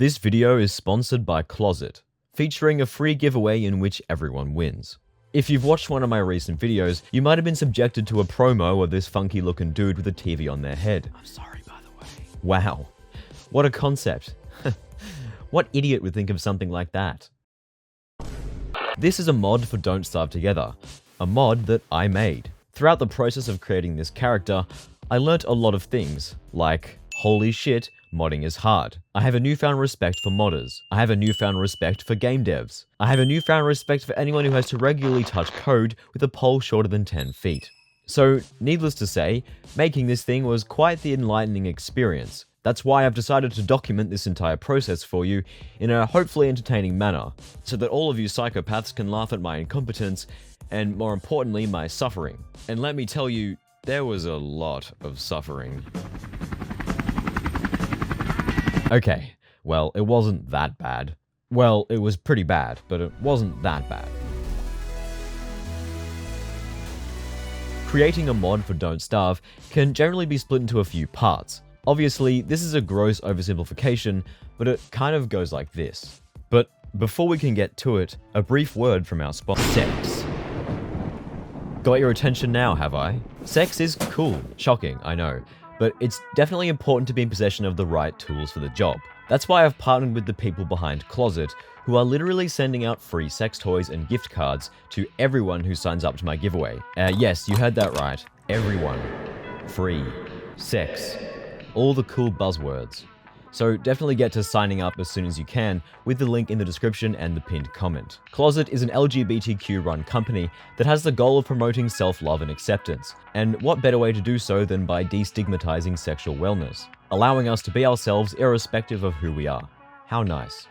This video is sponsored by Closet, featuring a free giveaway in which everyone wins. If you've watched one of my recent videos, you might have been subjected to a promo of this funky looking dude with a TV on their head. I'm sorry, by the way. Wow, what a concept. What idiot would think of something like that? This is a mod for Don't Starve Together, a mod that I made. Throughout the process of creating this character, I learnt a lot of things, like, holy shit, modding is hard. I have a newfound respect for modders. I have a newfound respect for game devs. I have a newfound respect for anyone who has to regularly touch code with a pole shorter than 10 feet. So, needless to say, making this thing was quite the enlightening experience. That's why I've decided to document this entire process for you in a hopefully entertaining manner, so that all of you psychopaths can laugh at my incompetence, and more importantly, my suffering. And let me tell you, there was a lot of suffering. Okay, well, it wasn't that bad. Well, it was pretty bad, but it wasn't that bad. Creating a mod for Don't Starve can generally be split into a few parts. Obviously, this is a gross oversimplification, but it kind of goes like this. But before we can get to it, a brief word from our sponsor, Sex. Got your attention now, have I? Sex is cool. Shocking, I know. But it's definitely important to be in possession of the right tools for the job. That's why I've partnered with the people behind Closet, who are literally sending out free sex toys and gift cards to everyone who signs up to my giveaway. Yes, you heard that right. Everyone. Free. Sex. All the cool buzzwords. So definitely get to signing up as soon as you can with the link in the description and the pinned comment. Closet is an LGBTQ run company that has the goal of promoting self-love and acceptance. And what better way to do so than by destigmatizing sexual wellness, allowing us to be ourselves irrespective of who we are. How nice.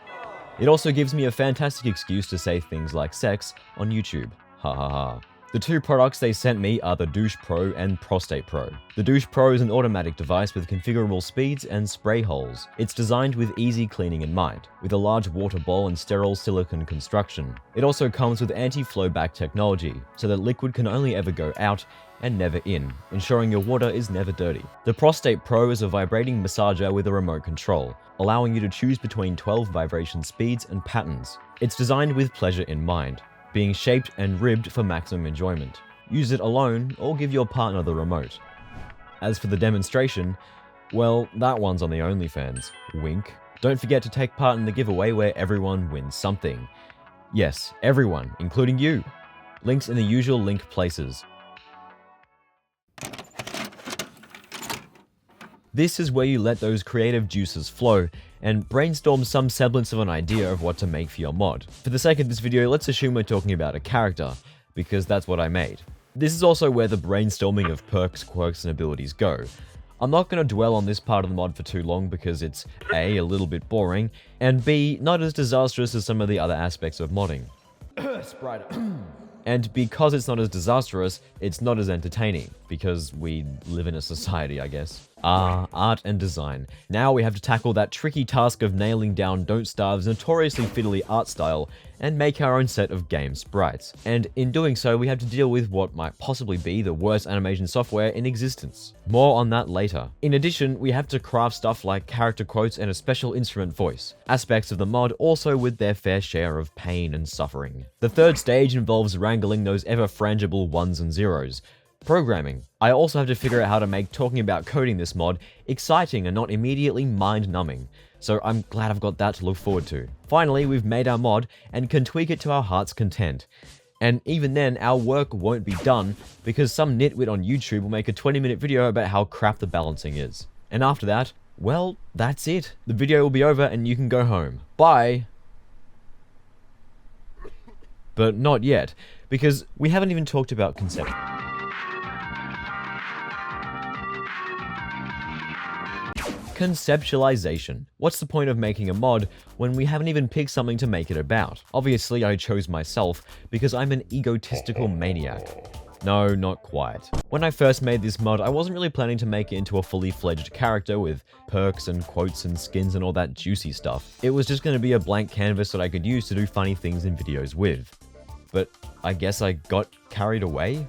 It also gives me a fantastic excuse to say things like sex on YouTube. Ha ha ha. The two products they sent me are the Douche Pro and Prostate Pro. The Douche Pro is an automatic device with configurable speeds and spray holes. It's designed with easy cleaning in mind, with a large water bowl and sterile silicone construction. It also comes with anti-flow back technology, so that liquid can only ever go out and never in, ensuring your water is never dirty. The Prostate Pro is a vibrating massager with a remote control, allowing you to choose between 12 vibration speeds and patterns. It's designed with pleasure in mind, being shaped and ribbed for maximum enjoyment. Use it alone or give your partner the remote. As for the demonstration, well, that one's on the OnlyFans. Wink. Don't forget to take part in the giveaway where everyone wins something. Yes, everyone, including you. Links in the usual link places. This is where you let those creative juices flow and brainstorm some semblance of an idea of what to make for your mod. For the sake of this video, let's assume we're talking about a character, because that's what I made. This is also where the brainstorming of perks, quirks, and abilities go. I'm not going to dwell on this part of the mod for too long because it's A, a little bit boring, and B, not as disastrous as some of the other aspects of modding. Spriter. And because it's not as disastrous, it's not as entertaining, because we live in a society, I guess. Art and design. Now we have to tackle that tricky task of nailing down Don't Starve's notoriously fiddly art style and make our own set of game sprites. And in doing so, we have to deal with what might possibly be the worst animation software in existence. More on that later. In addition, we have to craft stuff like character quotes and a special instrument voice. Aspects of the mod also with their fair share of pain and suffering. The third stage involves wrangling those ever-frangible ones and zeros. Programming. I also have to figure out how to make talking about coding this mod exciting and not immediately mind-numbing, so I'm glad I've got that to look forward to. Finally, we've made our mod and can tweak it to our heart's content. And even then, our work won't be done because some nitwit on YouTube will make a 20-minute video about how crap the balancing is. And after that, well, that's it. The video will be over and you can go home. Bye! But not yet, because we haven't even talked about concept. Conceptualization. What's the point of making a mod when we haven't even picked something to make it about? Obviously, I chose myself because I'm an egotistical maniac. No, not quite. When I first made this mod, I wasn't really planning to make it into a fully fledged character with perks and quotes and skins and all that juicy stuff. It was just going to be a blank canvas that I could use to do funny things in videos with. But I guess I got carried away?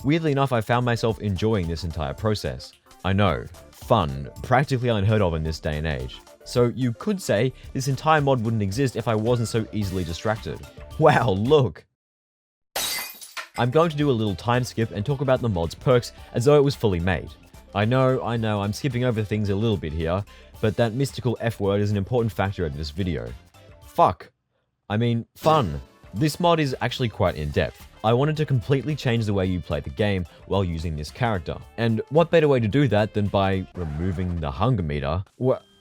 Weirdly enough, I found myself enjoying this entire process. I know, fun, practically unheard of in this day and age. So you could say this entire mod wouldn't exist if I wasn't so easily distracted. Wow, look! I'm going to do a little time skip and talk about the mod's perks as though it was fully made. I know, I'm skipping over things a little bit here, but that mystical F word is an important factor of this video. Fuck. I mean, fun. This mod is actually quite in-depth. I wanted to completely change the way you play the game while using this character. And what better way to do that than by removing the hunger meter?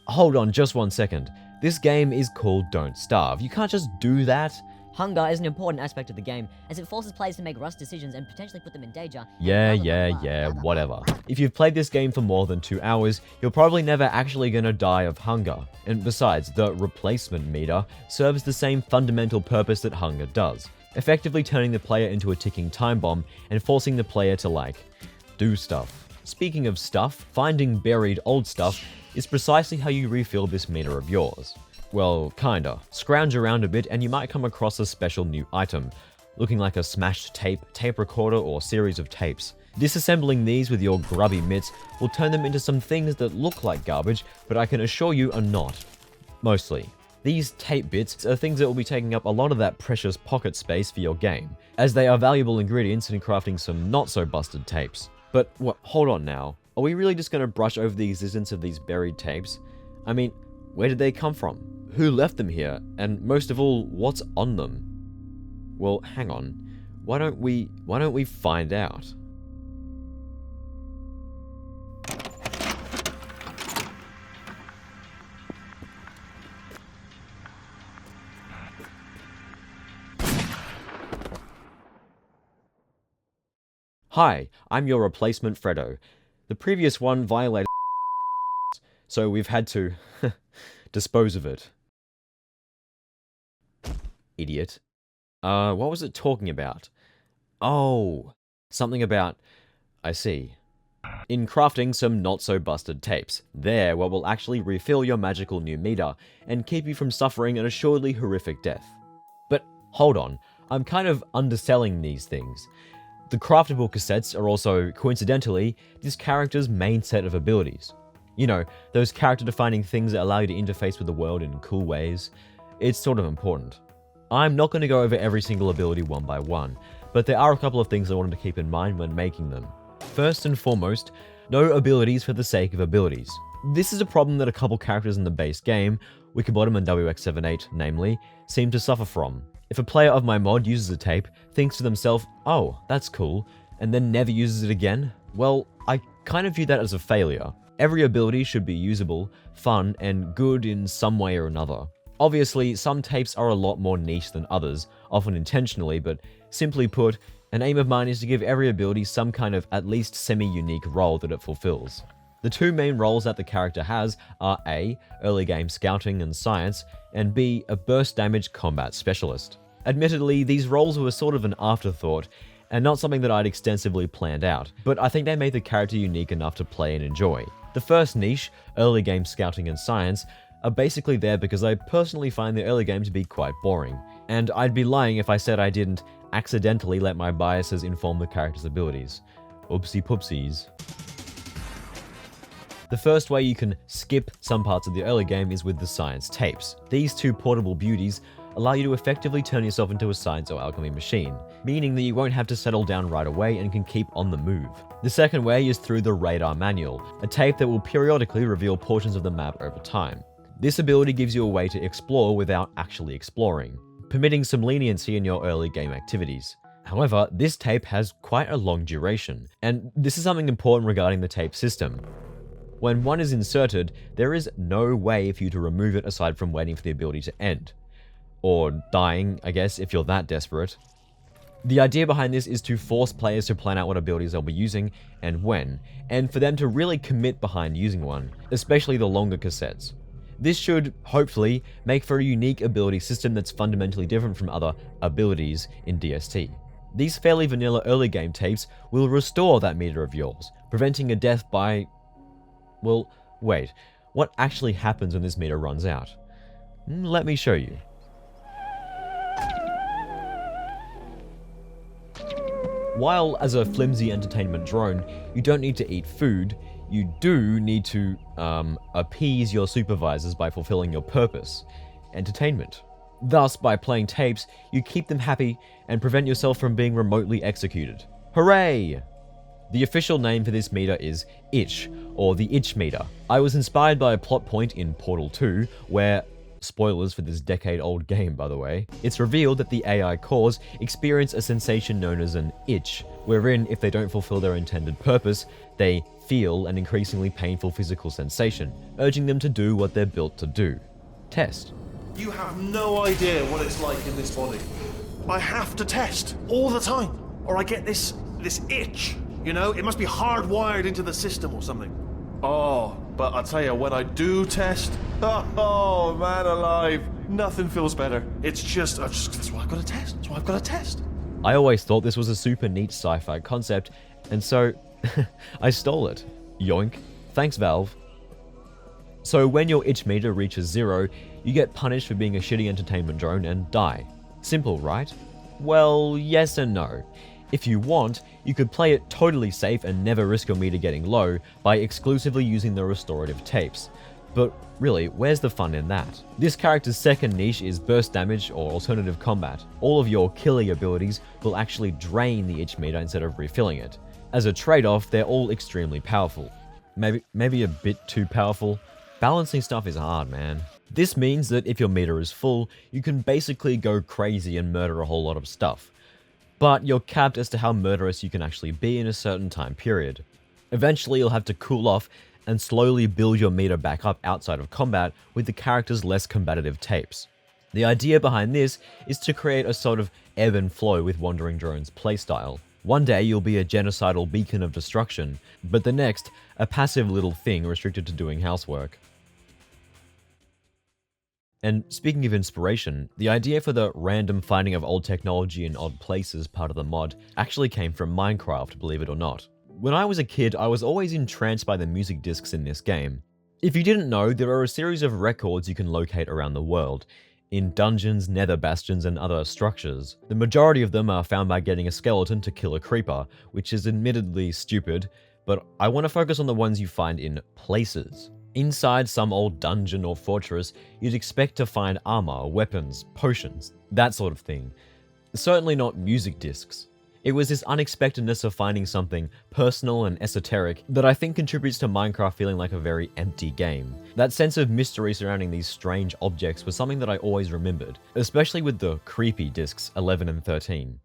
Hold on just 1 second. This game is called Don't Starve. You can't just do that. Hunger is an important aspect of the game, as it forces players to make rush decisions and potentially put them in danger. Yeah, whatever. If you've played this game for more than 2 hours, you're probably never actually gonna die of hunger. And besides, the replacement meter serves the same fundamental purpose that hunger does, effectively turning the player into a ticking time bomb and forcing the player to, do stuff. Speaking of stuff, finding buried old stuff is precisely how you refill this meter of yours. Well, kinda. Scrounge around a bit and you might come across a special new item, looking like a smashed tape recorder, or series of tapes. Disassembling these with your grubby mitts will turn them into some things that look like garbage, but I can assure you are not. Mostly. These tape bits are things that will be taking up a lot of that precious pocket space for your game, as they are valuable ingredients in crafting some not-so-busted tapes. But hold on now. Are we really just gonna brush over the existence of these buried tapes? I mean, where did they come from? Who left them here? And most of all, what's on them? Well, hang on. Why don't we find out? Hi, I'm your replacement Freddo. The previous one violated so we've had to dispose of it. Idiot. What was it talking about? Oh, something about... I see. In crafting some not-so-busted tapes, they're what will actually refill your magical new meter and keep you from suffering an assuredly horrific death. But hold on, I'm kind of underselling these things. The craftable cassettes are also, coincidentally, this character's main set of abilities. You know, those character-defining things that allow you to interface with the world in cool ways. It's sort of important. I'm not going to go over every single ability one by one, but there are a couple of things I wanted to keep in mind when making them. First and foremost, no abilities for the sake of abilities. This is a problem that a couple characters in the base game, Wickerbottom and WX78 namely, seem to suffer from. If a player of my mod uses a tape, thinks to themselves, oh, that's cool, and then never uses it again, well, I kind of view that as a failure. Every ability should be usable, fun, and good in some way or another. Obviously, some tapes are a lot more niche than others, often intentionally, but simply put, an aim of mine is to give every ability some kind of at least semi-unique role that it fulfills. The two main roles that the character has are A, early game scouting and science, and B, a burst damage combat specialist. Admittedly, these roles were sort of an afterthought, and not something that I'd extensively planned out, but I think they made the character unique enough to play and enjoy. The first niche, early game scouting and science, are basically there because I personally find the early game to be quite boring, and I'd be lying if I said I didn't accidentally let my biases inform the character's abilities. Oopsie poopsies. The first way you can skip some parts of the early game is with the science tapes. These two portable beauties allow you to effectively turn yourself into a science or alchemy machine, meaning that you won't have to settle down right away and can keep on the move. The second way is through the radar manual, a tape that will periodically reveal portions of the map over time. This ability gives you a way to explore without actually exploring, permitting some leniency in your early game activities. However, this tape has quite a long duration, and this is something important regarding the tape system. When one is inserted, there is no way for you to remove it aside from waiting for the ability to end. Or dying, I guess, if you're that desperate. The idea behind this is to force players to plan out what abilities they'll be using and when, and for them to really commit behind using one, especially the longer cassettes. This should, hopefully, make for a unique ability system that's fundamentally different from other abilities in DST. These fairly vanilla early game tapes will restore that meter of yours, preventing a death by... Well, wait, what actually happens when this meter runs out? Let me show you. While as a flimsy entertainment drone, you don't need to eat food, you do need to appease your supervisors by fulfilling your purpose, entertainment. Thus, by playing tapes, you keep them happy and prevent yourself from being remotely executed. Hooray! The official name for this meter is Itch, or the Itch meter. I was inspired by a plot point in Portal 2, where, spoilers for this decade-old game by the way, it's revealed that the AI cores experience a sensation known as an itch, wherein if they don't fulfill their intended purpose, they feel an increasingly painful physical sensation, urging them to do what they're built to do. Test. You have no idea what it's like in this body. I have to test all the time, or I get this itch. You know, it must be hardwired into the system or something. Oh, but I tell you, when I do test, oh man alive, nothing feels better. It's just, that's why I've got to test. That's why I've got to test. I always thought this was a super neat sci-fi concept, and so I stole it. Yoink. Thanks, Valve. So when your itch meter reaches 0, you get punished for being a shitty entertainment drone and die. Simple, right? Well, yes and no. If you want, you could play it totally safe and never risk your meter getting low by exclusively using the restorative tapes. But really, where's the fun in that? This character's second niche is burst damage or alternative combat. All of your killing abilities will actually drain the itch meter instead of refilling it. As a trade-off, they're all extremely powerful. Maybe a bit too powerful. Balancing stuff is hard, man. This means that if your meter is full, you can basically go crazy and murder a whole lot of stuff. But you're capped as to how murderous you can actually be in a certain time period. Eventually, you'll have to cool off and slowly build your meter back up outside of combat with the character's less combative tapes. The idea behind this is to create a sort of ebb and flow with Wandering Drone's playstyle. One day you'll be a genocidal beacon of destruction, but the next, a passive little thing restricted to doing housework. And speaking of inspiration, the idea for the random finding of old technology in odd places part of the mod actually came from Minecraft, believe it or not. When I was a kid, I was always entranced by the music discs in this game. If you didn't know, there are a series of records you can locate around the world, in dungeons, nether bastions, and other structures. The majority of them are found by getting a skeleton to kill a creeper, which is admittedly stupid, but I want to focus on the ones you find in places. Inside some old dungeon or fortress, you'd expect to find armor, weapons, potions, that sort of thing. Certainly not music discs. It was this unexpectedness of finding something personal and esoteric that I think contributes to Minecraft feeling like a very empty game. That sense of mystery surrounding these strange objects was something that I always remembered, especially with the creepy discs 11 and 13.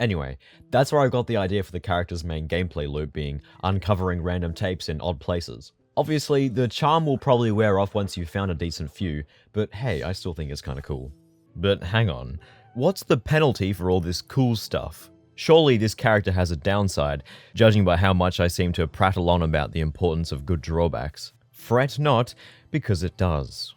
Anyway, that's where I got the idea for the character's main gameplay loop being uncovering random tapes in odd places. Obviously, the charm will probably wear off once you've found a decent few, but hey, I still think it's kinda cool. But hang on, what's the penalty for all this cool stuff? Surely this character has a downside, judging by how much I seem to prattle on about the importance of good drawbacks. Fret not, because it does.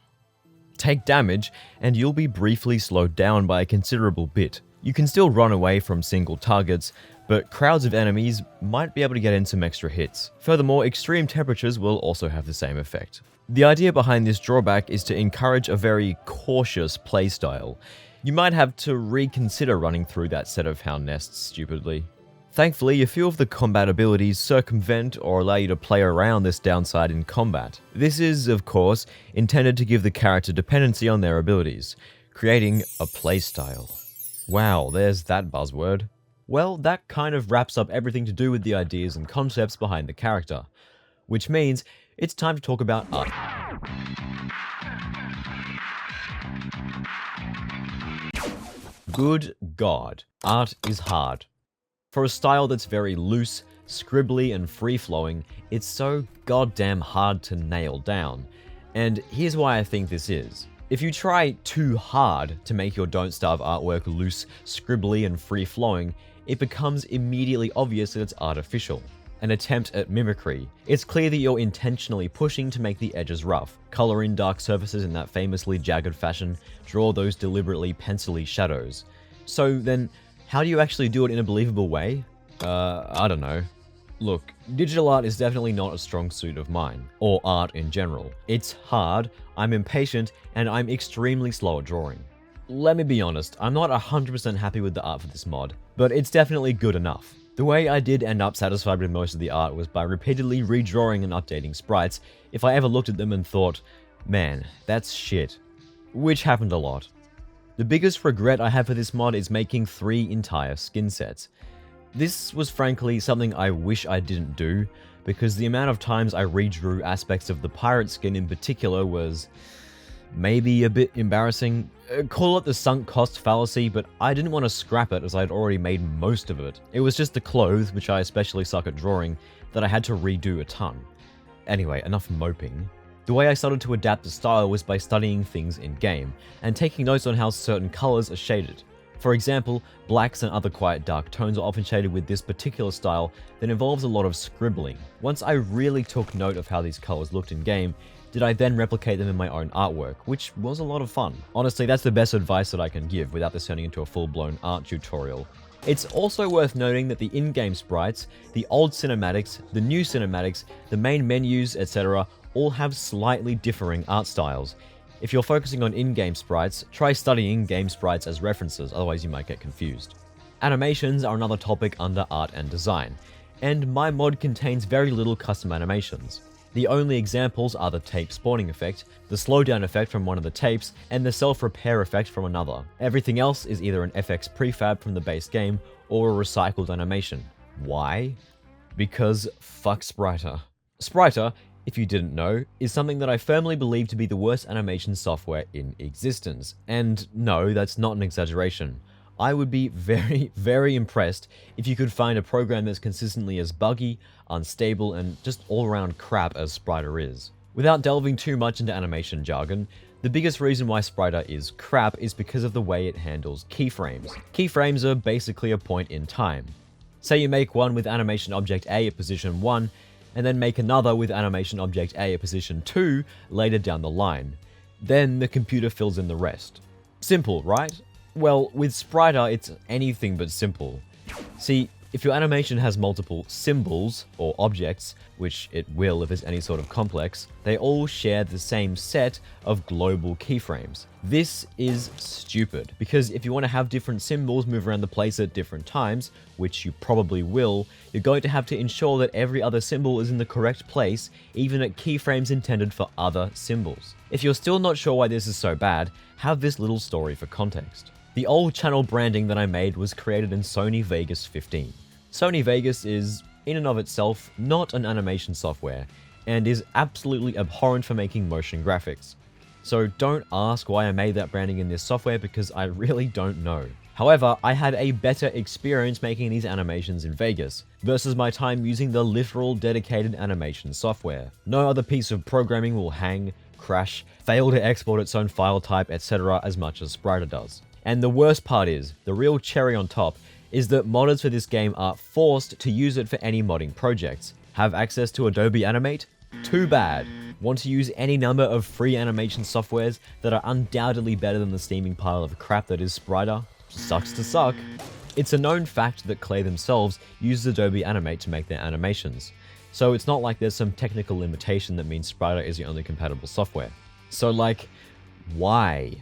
Take damage, and you'll be briefly slowed down by a considerable bit. You can still run away from single targets, but crowds of enemies might be able to get in some extra hits. Furthermore, extreme temperatures will also have the same effect. The idea behind this drawback is to encourage a very cautious playstyle. You might have to reconsider running through that set of hound nests stupidly. Thankfully, a few of the combat abilities circumvent or allow you to play around this downside in combat. This is, of course, intended to give the character dependency on their abilities, creating a playstyle. Wow, there's that buzzword. Well, that kind of wraps up everything to do with the ideas and concepts behind the character. Which means it's time to talk about art. Good God, art is hard. For a style that's very loose, scribbly, and free-flowing, it's so goddamn hard to nail down. And here's why I think this is. If you try too hard to make your Don't Starve artwork loose, scribbly, and free-flowing, it becomes immediately obvious that it's artificial. An attempt at mimicry. It's clear that you're intentionally pushing to make the edges rough, color in dark surfaces in that famously jagged fashion, draw those deliberately pencil-y shadows. So then, how do you actually do it in a believable way? I don't know. Look, digital art is definitely not a strong suit of mine, or art in general. It's hard, I'm impatient, and I'm extremely slow at drawing. Let me be honest, I'm not 100% happy with the art for this mod, but it's definitely good enough. The way I did end up satisfied with most of the art was by repeatedly redrawing and updating sprites if I ever looked at them and thought, man, that's shit. Which happened a lot. The biggest regret I have for this mod is making 3 entire skin sets. This was frankly something I wish I didn't do, because the amount of times I redrew aspects of the pirate skin in particular was maybe a bit embarrassing. Call it the sunk cost fallacy, but I didn't want to scrap it as I'd already made most of it. It was just the clothes, which I especially suck at drawing, that I had to redo a ton. Anyway, enough moping. The way I started to adapt the style was by studying things in-game, and taking notes on how certain colors are shaded. For example, blacks and other quite dark tones are often shaded with this particular style that involves a lot of scribbling. Once I really took note of how these colors looked in-game, did I then replicate them in my own artwork, which was a lot of fun. Honestly, that's the best advice that I can give without this turning into a full-blown art tutorial. It's also worth noting that the in-game sprites, the old cinematics, the new cinematics, the main menus, etc. all have slightly differing art styles. If you're focusing on in-game sprites, try studying game sprites as references, otherwise you might get confused. Animations are another topic under art and design, and my mod contains very little custom animations. The only examples are the tape spawning effect, the slowdown effect from one of the tapes, and the self-repair effect from another. Everything else is either an FX prefab from the base game or a recycled animation. Why? Because fuck Spriter. Spriter, if you didn't know, is something that I firmly believe to be the worst animation software in existence. And no, that's not an exaggeration. I would be very, very impressed if you could find a program that's consistently as buggy, unstable, and just all-around crap as Spriter is. Without delving too much into animation jargon, the biggest reason why Spriter is crap is because of the way it handles keyframes. Keyframes are basically a point in time. Say you make one with animation object A at position 1, and then make another with animation object A at position 2 later down the line. Then the computer fills in the rest. Simple, right? Well, with Spriter, it's anything but simple. See, if your animation has multiple symbols, or objects, which it will if it's any sort of complex, they all share the same set of global keyframes. This is stupid, because if you want to have different symbols move around the place at different times, which you probably will, you're going to have to ensure that every other symbol is in the correct place, even at keyframes intended for other symbols. If you're still not sure why this is so bad, have this little story for context. The old channel branding that I made was created in Sony Vegas 15. Sony Vegas is, in and of itself, not an animation software, and is absolutely abhorrent for making motion graphics. So don't ask why I made that branding in this software, because I really don't know. However, I had a better experience making these animations in Vegas, versus my time using the literal dedicated animation software. No other piece of programming will hang, crash, fail to export its own file type, etc. as much as Spriter does. And the worst part is, the real cherry on top, is that modders for this game are forced to use it for any modding projects. Have access to Adobe Animate? Too bad. Want to use any number of free animation softwares that are undoubtedly better than the steaming pile of crap that is Spriter? Sucks to suck. It's a known fact that Clay themselves uses Adobe Animate to make their animations, so it's not like there's some technical limitation that means Spriter is the only compatible software. So like, why?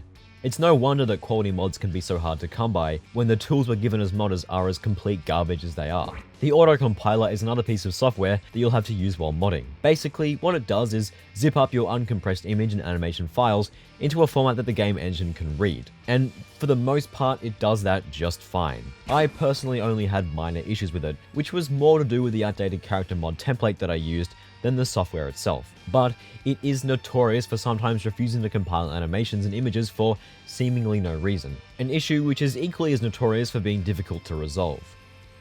It's no wonder that quality mods can be so hard to come by when the tools we're given as modders are as complete garbage as they are. The autocompiler is another piece of software that you'll have to use while modding. Basically, what it does is zip up your uncompressed image and animation files into a format that the game engine can read. And for the most part, it does that just fine. I personally only had minor issues with it, which was more to do with the outdated character mod template that I used than the software itself. But it is notorious for sometimes refusing to compile animations and images for seemingly no reason. An issue which is equally as notorious for being difficult to resolve.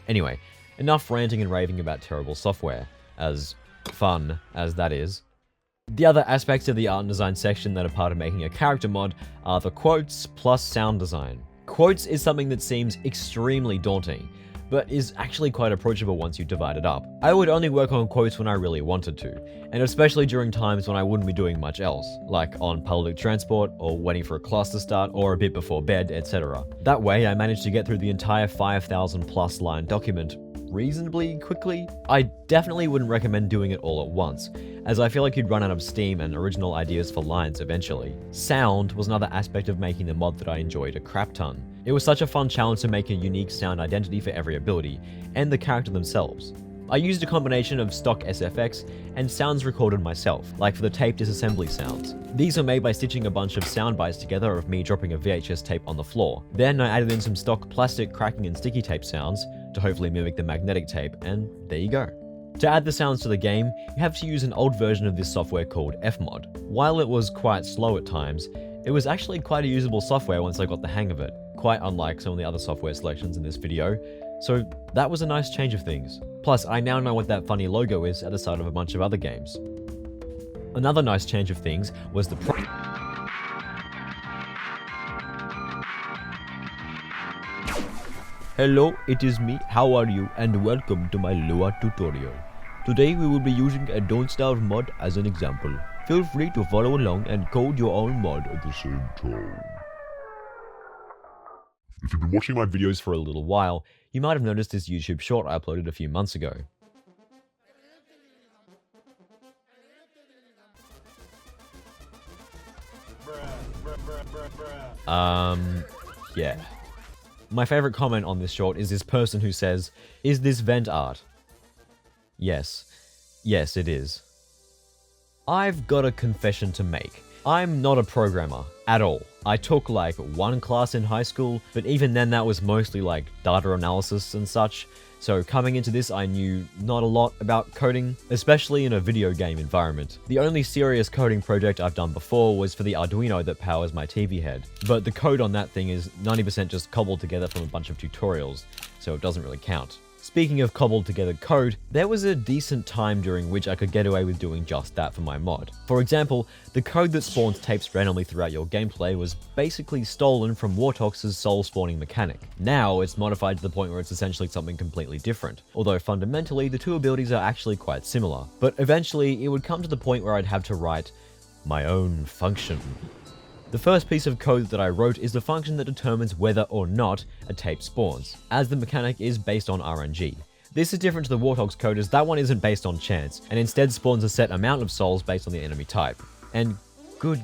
Anyway, enough ranting and raving about terrible software, as fun as that is. The other aspects of the art and design section that are part of making a character mod are the quotes plus sound design. Quotes is something that seems extremely daunting, but is actually quite approachable once you divide it up. I would only work on quotes when I really wanted to, and especially during times when I wouldn't be doing much else, like on public transport, or waiting for a class to start, or a bit before bed, etc. That way, I managed to get through the entire 5,000 plus line document reasonably quickly. I definitely wouldn't recommend doing it all at once, as I feel like you'd run out of steam and original ideas for lines eventually. Sound was another aspect of making the mod that I enjoyed a crap ton. It was such a fun challenge to make a unique sound identity for every ability, and the character themselves. I used a combination of stock SFX and sounds recorded myself, like for the tape disassembly sounds. These were made by stitching a bunch of sound bites together of me dropping a VHS tape on the floor. Then I added in some stock plastic cracking and sticky tape sounds to hopefully mimic the magnetic tape, and there you go. To add the sounds to the game, you have to use an old version of this software called Fmod. While it was quite slow at times, it was actually quite a usable software once I got the hang of it, quite unlike some of the other software selections in this video, so that was a nice change of things. Plus, I now know what that funny logo is at the start of a bunch of other games. Another nice change of things was the Hello, it is me, how are you, and welcome to my Lua tutorial. Today we will be using a Don't Starve mod as an example. Feel free to follow along and code your own mod at the same time. If you've been watching my videos for a little while, you might have noticed this YouTube short I uploaded a few months ago. Yeah. My favorite comment on this short is this person who says, "Is this vent art?" Yes. Yes, it is. I've got a confession to make. I'm not a programmer at all. I took like one class in high school, but even then that was mostly like data analysis and such. So coming into this, I knew not a lot about coding, especially in a video game environment. The only serious coding project I've done before was for the Arduino that powers my TV head. But the code on that thing is 90% just cobbled together from a bunch of tutorials, so it doesn't really count. Speaking of cobbled together code, there was a decent time during which I could get away with doing just that for my mod. For example, the code that spawns tapes randomly throughout your gameplay was basically stolen from Wartox's soul spawning mechanic. Now it's modified to the point where it's essentially something completely different, although fundamentally the two abilities are actually quite similar. But eventually it would come to the point where I'd have to write my own function. The first piece of code that I wrote is the function that determines whether or not a tape spawns, as the mechanic is based on RNG. This is different to the Warthog's code as that one isn't based on chance, and instead spawns a set amount of souls based on the enemy type. And good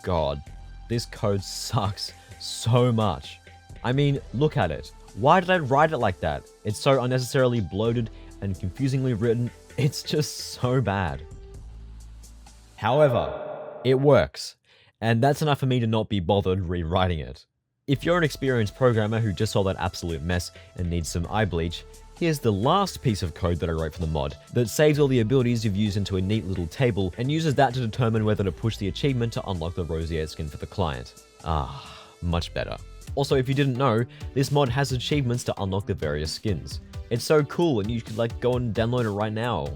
god, this code sucks so much. I mean, look at it. Why did I write it like that? It's so unnecessarily bloated and confusingly written, it's just so bad. However, it works. And that's enough for me to not be bothered rewriting it. If you're an experienced programmer who just saw that absolute mess and needs some eye bleach, here's the last piece of code that I wrote for the mod that saves all the abilities you've used into a neat little table and uses that to determine whether to push the achievement to unlock the roseate skin for the client. Ah, much better. Also, if you didn't know, this mod has achievements to unlock the various skins. It's so cool and you could go and download it right now.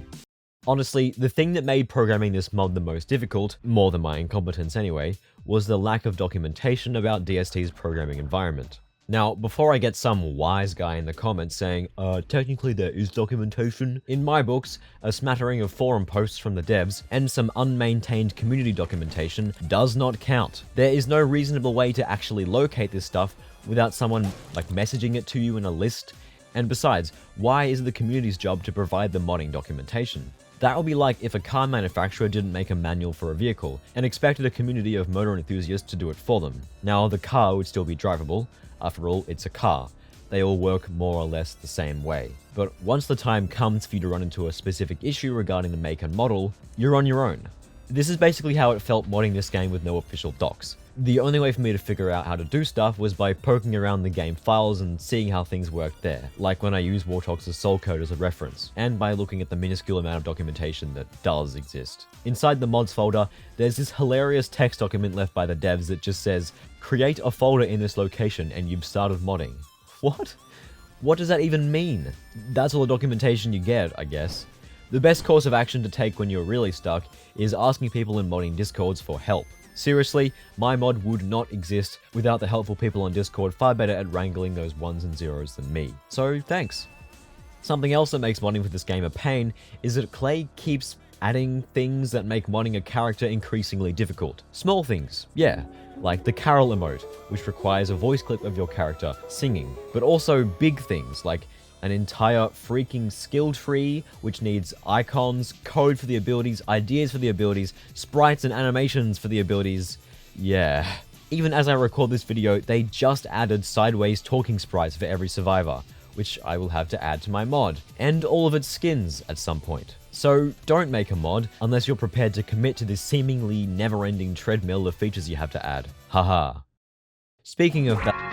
Honestly, the thing that made programming this mod the most difficult, more than my incompetence anyway, was the lack of documentation about DST's programming environment. Now, before I get some wise guy in the comments saying, technically there is documentation, in my books, a smattering of forum posts from the devs and some unmaintained community documentation does not count. There is no reasonable way to actually locate this stuff without someone messaging it to you in a list. And besides, why is it the community's job to provide the modding documentation? That would be like if a car manufacturer didn't make a manual for a vehicle and expected a community of motor enthusiasts to do it for them. Now, the car would still be drivable. After all, it's a car. They all work more or less the same way. But once the time comes for you to run into a specific issue regarding the make and model, you're on your own. This is basically how it felt modding this game with no official docs. The only way for me to figure out how to do stuff was by poking around the game files and seeing how things worked there, like when I use Wartox's soul code as a reference, and by looking at the minuscule amount of documentation that does exist. Inside the mods folder, there's this hilarious text document left by the devs that just says, "Create a folder in this location and you've started modding." What? What does that even mean? That's all the documentation you get, I guess. The best course of action to take when you're really stuck is asking people in modding discords for help. Seriously, my mod would not exist without the helpful people on Discord far better at wrangling those ones and zeros than me. So thanks. Something else that makes modding for this game a pain is that Clay keeps adding things that make modding a character increasingly difficult. Small things, yeah, like the Carol emote, which requires a voice clip of your character singing, but also big things like an entire freaking skill tree, which needs icons, code for the abilities, ideas for the abilities, sprites and animations for the abilities. Yeah. Even as I record this video, they just added sideways talking sprites for every survivor, which I will have to add to my mod, and all of its skins at some point. So don't make a mod unless you're prepared to commit to this seemingly never-ending treadmill of features you have to add. Haha. Speaking of that,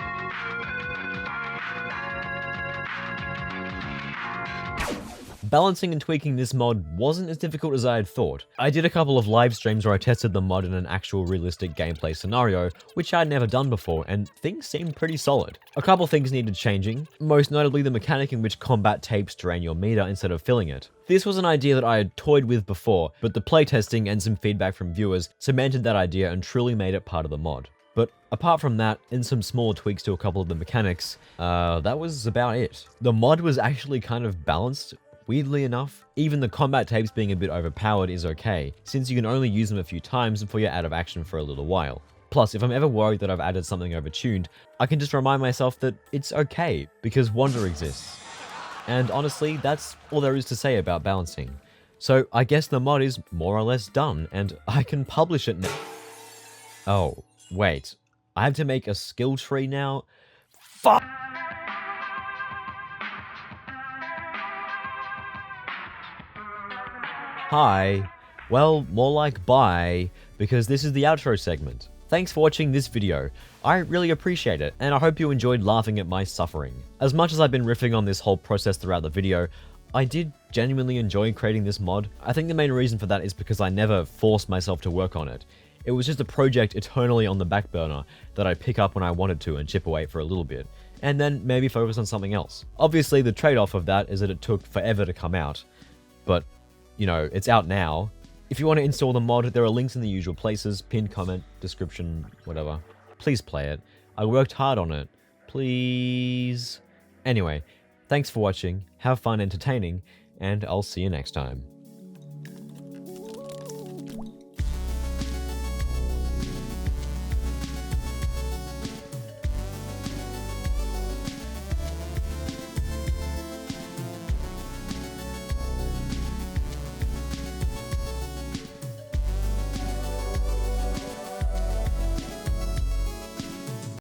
balancing and tweaking this mod wasn't as difficult as I had thought. I did a couple of live streams where I tested the mod in an actual realistic gameplay scenario, which I'd never done before, and things seemed pretty solid. A couple things needed changing, most notably the mechanic in which combat tapes drain your meter instead of filling it. This was an idea that I had toyed with before, but the playtesting and some feedback from viewers cemented that idea and truly made it part of the mod. But apart from that, and some small tweaks to a couple of the mechanics, that was about it. The mod was actually kind of balanced. Weirdly enough, even the combat tapes being a bit overpowered is okay, since you can only use them a few times before you're out of action for a little while. Plus, if I'm ever worried that I've added something overtuned, I can just remind myself that it's okay, because wonder exists. And honestly, that's all there is to say about balancing. So I guess the mod is more or less done, and I can publish it now. Oh, wait. I have to make a skill tree now? Fuck! Hi. Well, more like bye, because this is the outro segment. Thanks for watching this video. I really appreciate it, and I hope you enjoyed laughing at my suffering. As much as I've been riffing on this whole process throughout the video, I did genuinely enjoy creating this mod. I think the main reason for that is because I never forced myself to work on it. It was just a project eternally on the back burner that I'd pick up when I wanted to and chip away for a little bit, and then maybe focus on something else. Obviously, the trade-off of that is that it took forever to come out, but you know, it's out now. If you want to install the mod, there are links in the usual places, pinned comment, description, whatever. Please play it. I worked hard on it. Please. Anyway, thanks for watching, have fun entertaining, and I'll see you next time.